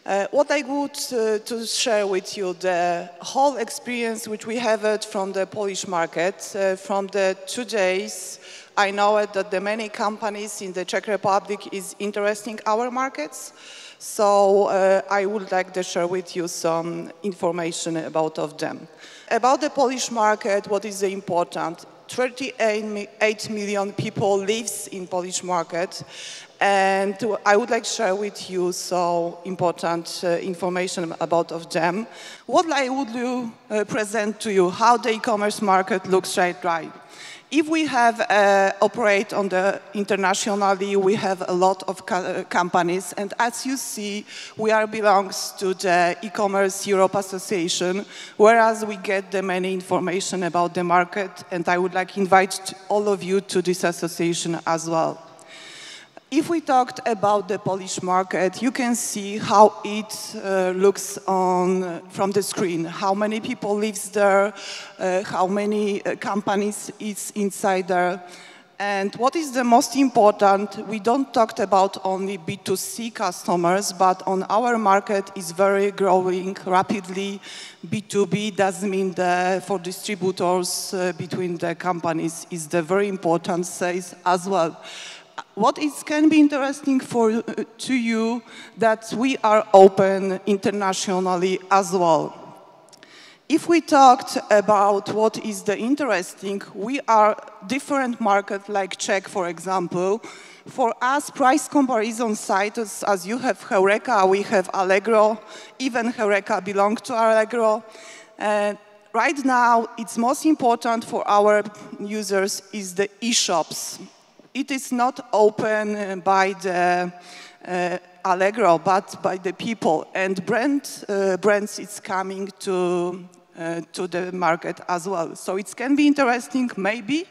What I would to share with you, the whole experience which we have it from the Polish market, from the 2 days. I know it that the many companies in the Czech Republic is interesting our markets. So I would like to share with you some information about of them. About the Polish market, what is important? 38 million people lives in Polish market, and I would like to share with you so important information about of them. What I would present to you, how the e-commerce market looks right. If we have operate on the internationally, we have a lot of companies, and as you see, we are belongs to the e-commerce Europe Association, whereas we get the many information about the market, and I would like to invite all of you to this association as well. If we talked about the Polish market, you can see how it looks from the screen. How many people lives there, how many companies is inside there. And what is the most important, we don't talk about only B2C customers, but on our market is very growing rapidly. B2B does mean for distributors between the companies is the very important sales as well. What can be interesting to you that we are open internationally as well. If we talked about what is the interesting, we are different market like Czech, for example. For us, price comparison sites, as you have Heureka, we have Allegro, even Heureka belongs to Allegro. Right now, it's most important for our users is the e-shops. It is not open by the Allegro, but by the people, and brands is coming to the market as well. So it can be interesting. Maybe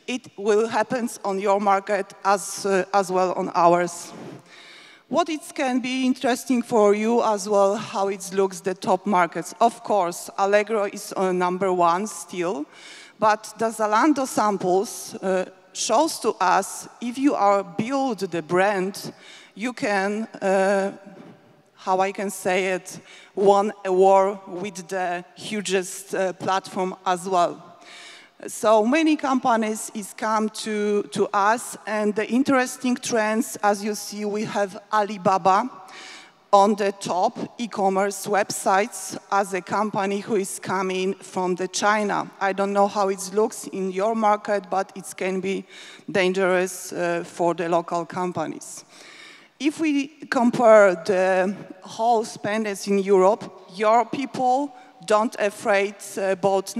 it will happen on your market as well on ours. What it can be interesting for you as well, how it looks the top markets. Of course, Allegro is #1 still, but the Zalando samples shows to us if you are build the brand, you can, how I can say it, won a war with the hugest platform as well. So many companies is come to us, and the interesting trends, as you see, we have Alibaba on the top e-commerce websites as a company who is coming from China. I don't know how it looks in your market, but it can be dangerous for the local companies. If we compare the whole spenders in Europe, your people don't afraid about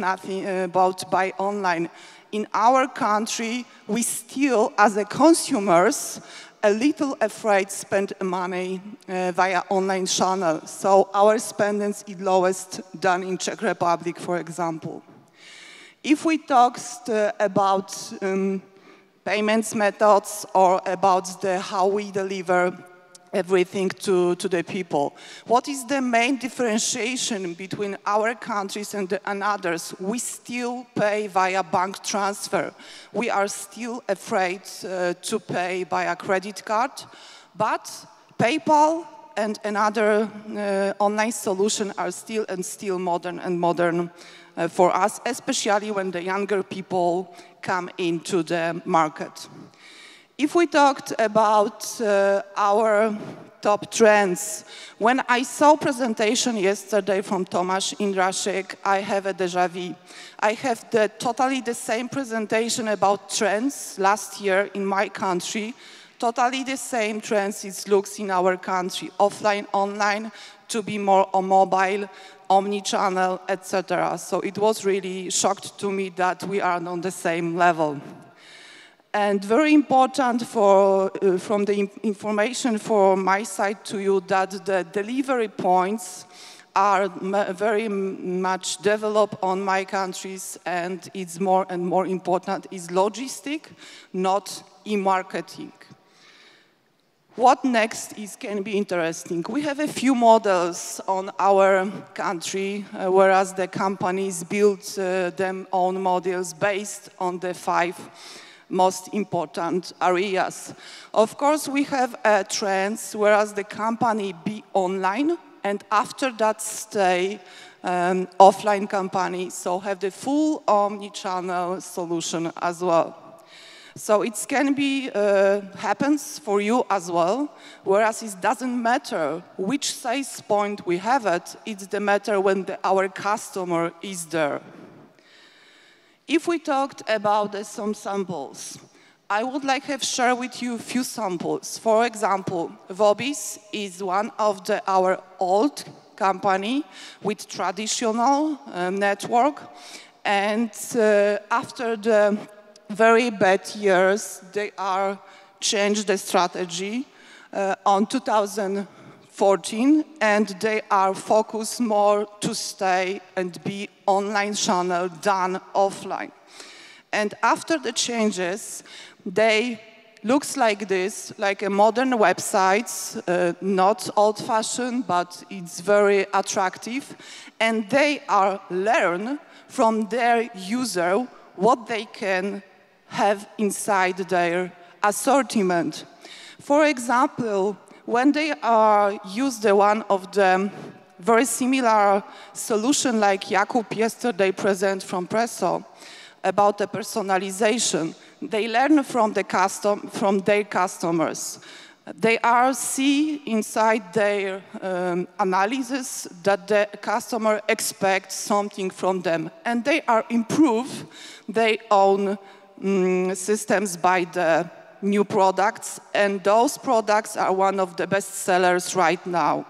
buy online. In our country, we still, as a consumers, a little afraid spend money via online channel. So our spending is lowest than in Czech Republic, for example. If we talked about payments methods or about how we deliver everything to the people, what is the main differentiation between our countries and others? We still pay via bank transfer. We are still afraid to pay via credit card, but PayPal and another online solution are still modern for us, especially when the younger people come into the market. If we talked about our top trends, when I saw presentation yesterday from Tomasz Indraszek, I have a déjà vu. I have totally the same presentation about trends last year in my country. Totally the same trends it looks in our country, offline, online, to be more on mobile, omni-channel, etc. So it was really shocked to me that we are on the same level. And very important from the information from my side to you that the delivery points are very much developed on my countries, and it's more and more important is logistic, not e-marketing. What next can be interesting. We have a few models on our country, whereas the companies build their own models based on the 5 most important areas. Of course, we have trends, whereas the company be online, and after that stay offline company, so have the full omni-channel solution as well. So it can be, happens for you as well, whereas it doesn't matter which sales point we have it's the matter when our customer is there. If we talked about some samples, I would like to share with you a few samples. For example, Vobis is one of our old company with traditional network, and after the very bad years, they are changed the strategy on 2014, and they are focused more to stay and be online channel than offline. And after the changes, they looks like this, like a modern websites, not old-fashioned, but it's very attractive, and they are learn from their user what they can have inside their assortment. For example, when they use one of the very similar solution like Jakub yesterday present from Presso about the personalization, they learn from their customers. They see inside their analysis that the customer expects something from them, and they improve their own systems by the new products, and those products are one of the best sellers right now.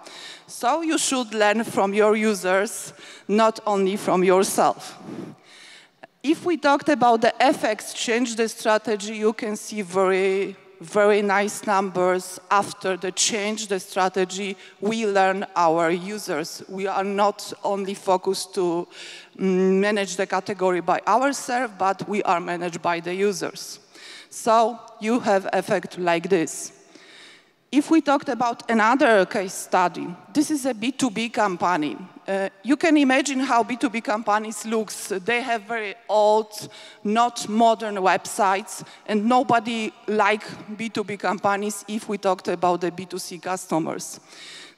So you should learn from your users, not only from yourself. If we talked about the FX change the strategy, you can see very, very nice numbers. After the change the strategy, we learn our users. We are not only focused to manage the category by ourselves, but we are managed by the users. So you have effect like this. If we talked about another case study, this is a B2B company. You can imagine how B2B companies looks. They have very old, not modern websites, and nobody like B2B companies if we talked about the B2C customers.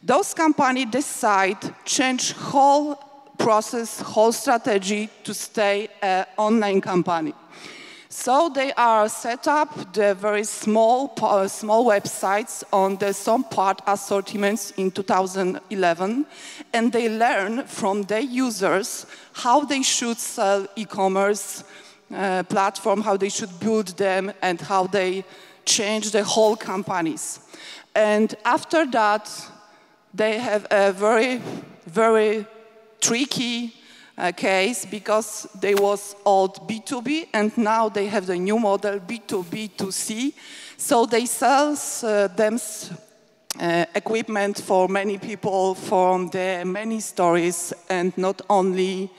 Those companies decide change whole process, whole strategy to stay an online company. So they are set up the very small websites on some part assortments in 2011, and they learn from their users how they should sell e-commerce platform, how they should build them, and how they change the whole companies. And after that, they have a very, very tricky case because they was old B2B, and now they have the new model B2B2C. So they sell them equipment for many people from the many stories, and not only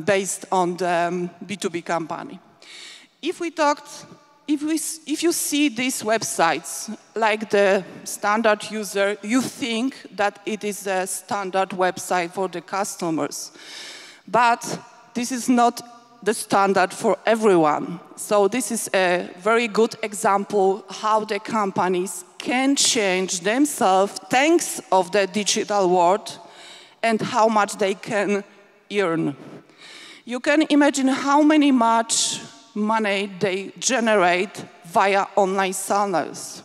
based on the B2B company. If you see these websites, like the standard user, you think that it is a standard website for the customers. But this is not the standard for everyone. So this is a very good example how the companies can change themselves thanks of the digital world and how much they can earn. You can imagine how much money they generate via online channels.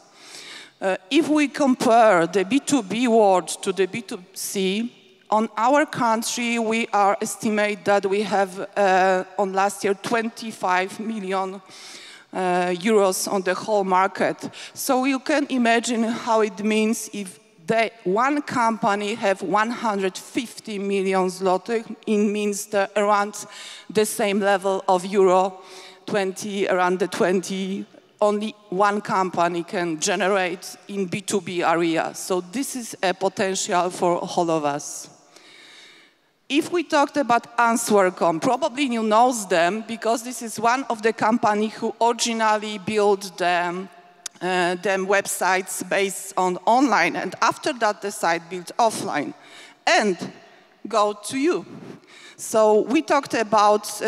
If we compare the B2B world to the B2C, on our country, we estimate that we have, on last year, 25 million euros on the whole market. So you can imagine how it means if one company have 150 million zloty, it means around the same level of euro, around the 20, only one company can generate in B2B area. So this is a potential for all of us. If we talked about Answer.com, probably you know them because this is one of the companies who originally built them websites based on online, and after that the site built offline. And go to you. So we talked about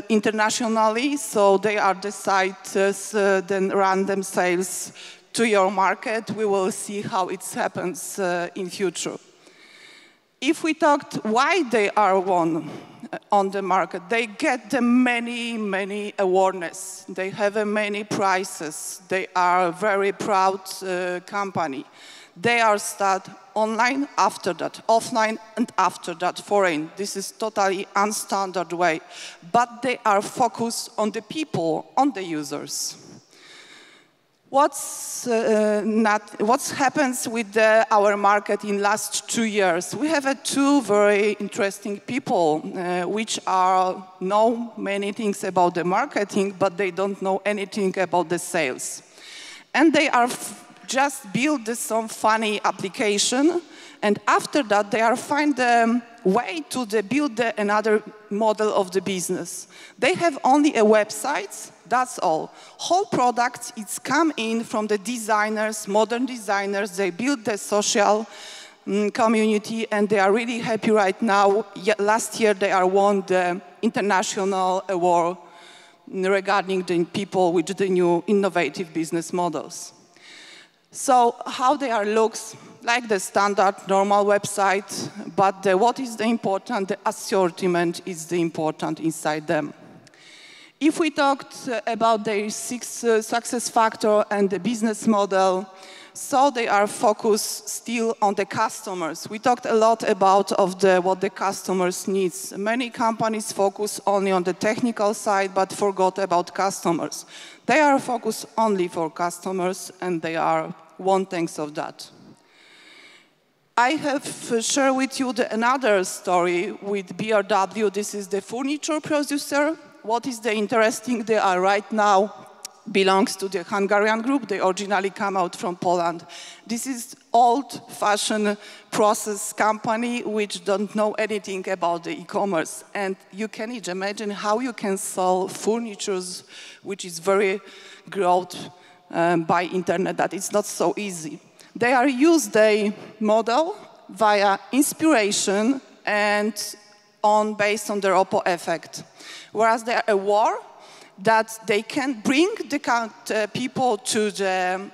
internationally, so they are the sites then run themselves to your market. We will see how it happens in future. If we talked why they are won on the market, they get the many awareness. They have many prizes. They are a very proud company. They are start online, after that offline, and after that foreign. This is totally unstandard way, but they are focused on the people, on the users. What happens with our market in last 2 years? We have two very interesting people which know many things about the marketing, but they don't know anything about the sales. And they are just build some funny application, and after that they are find a way to build another model of the business. They have only a website, that's all. Whole product, it's come in from the designers, modern designers. They build the social community, and they are really happy right now. Last year they won the international award regarding the people with the new innovative business models. So how they looks like the standard normal website, but what is the important? The assortment is the important inside them. If we talked about the 6 success factor and the business model, so they are focused still on the customers. We talked a lot about what the customers needs. Many companies focus only on the technical side, but forgot about customers. They are focused only for customers, and they are one thanks of that. I have shared with you another story with BRW. This is the furniture producer. What is the interesting? They are right now belongs to the Hungarian group. They originally come out from Poland. This is old-fashioned process company which don't know anything about the e-commerce. And you can imagine how you can sell furniture, which is very growth by internet, that it's not so easy. They are used the model via inspiration and based on the Oppo effect. Whereas they are aware that they can bring the people to their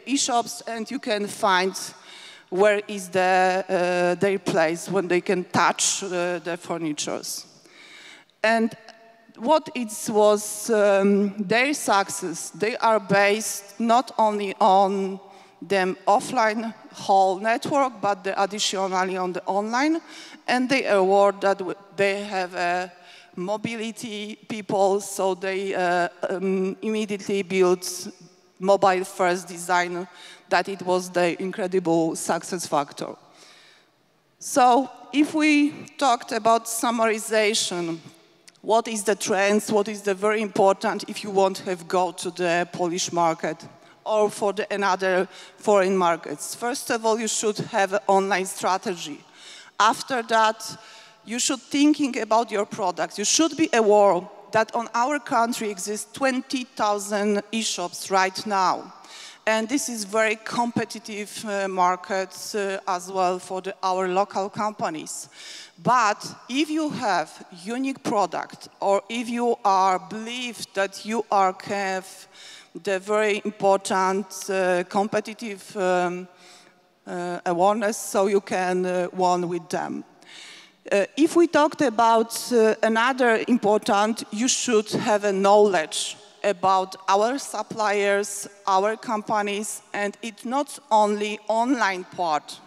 e-shops, and you can find where is their place when they can touch the furnitures. And what was their success? They are based not only on the offline whole network, but additionally on the online. And they award that they have mobility people, so they immediately built mobile-first design, that it was the incredible success factor. So if we talked about summarization, what is the trends, what is the very important if you want to go to the Polish market or for another foreign markets? First of all, you should have an online strategy. After that, you should thinking about your products. You should be aware that on our country exists 20,000 e-shops right now. And this is very competitive market as well for our local companies. But if you have unique product, or if you believe that you have the very important competitive awareness, so you can win with them. If we talked about another important, you should have a knowledge about our suppliers, our companies, and it's not only online part.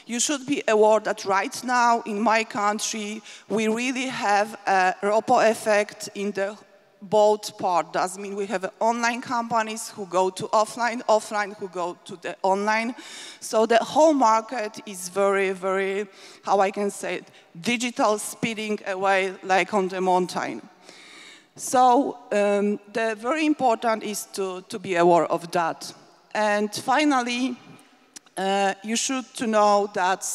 You should be aware that right now in my country, we really have a Oppo effect in the both part. Does mean we have online companies who go to offline, offline who go to the online. So the whole market is very, very, how I can say it, digital speeding away like on the mountain. So the very important is to be aware of that. And finally, you should know that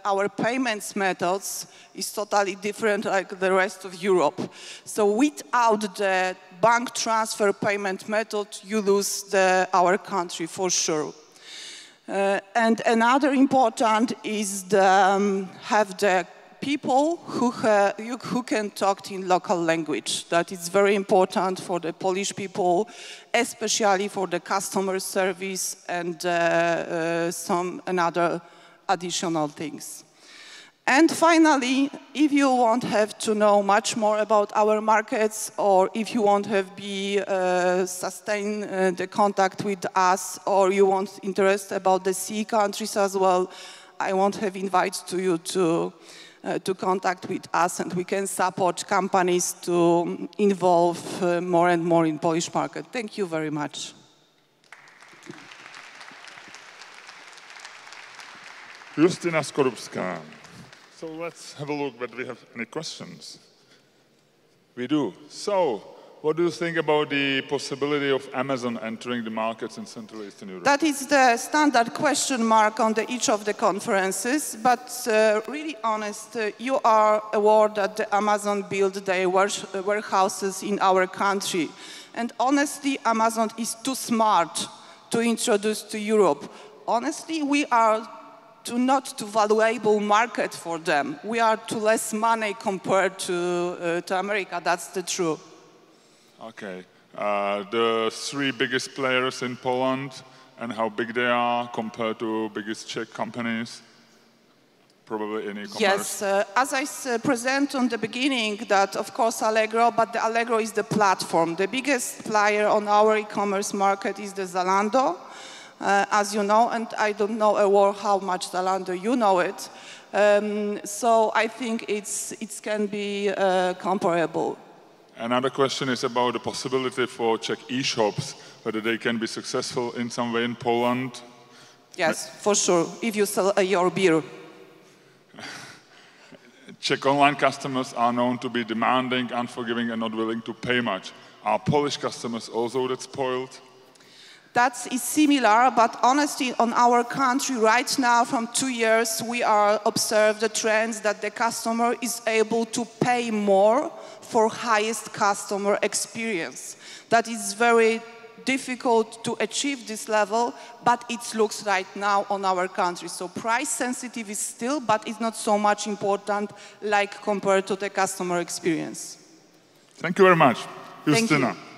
our payments methods is totally different like the rest of Europe. So without the bank transfer payment method, you lose our country for sure. And another important is have the people who can talk in local language. That is very important for the Polish people, especially for the customer service and some another additional things. And finally, if you want have to know much more about our markets, or if you want have sustain the contact with us, or you want interest about the CE countries as well, I want have invite to you to contact with us, and we can support companies to involve more and more in Polish market. Thank you very much. Justyna Skorupske. So let's have a look whether we have any questions. We do. So, what do you think about the possibility of Amazon entering the markets in Central Eastern Europe? That is the standard question mark on each of the conferences, but really honest, you are aware that the Amazon built their warehouses in our country. And honestly, Amazon is too smart to introduce to Europe. Honestly, we are not too valuable market for them. We are too less money compared to America, that's the truth. Okay. The three biggest players in Poland and how big they are compared to biggest Czech companies, probably in e-commerce. Yes, as I present on the beginning, that of course Allegro, but the Allegro is the platform. The biggest player on our e-commerce market is the Zalando. As you know, and I don't know how much Zalando you know it. So I think it can be comparable. Another question is about the possibility for Czech e-shops, whether they can be successful in some way in Poland. Yes, for sure, if you sell your beer. Czech online customers are known to be demanding, unforgiving, and not willing to pay much. Are Polish customers also that spoiled? That is similar, but honestly, on our country right now, from 2 years, we are observe the trends that the customer is able to pay more for highest customer experience. That is very difficult to achieve this level, but it looks right now on our country. So price sensitive is still, but it's not so much important like compared to the customer experience. Thank you very much, Justyna. Thank you.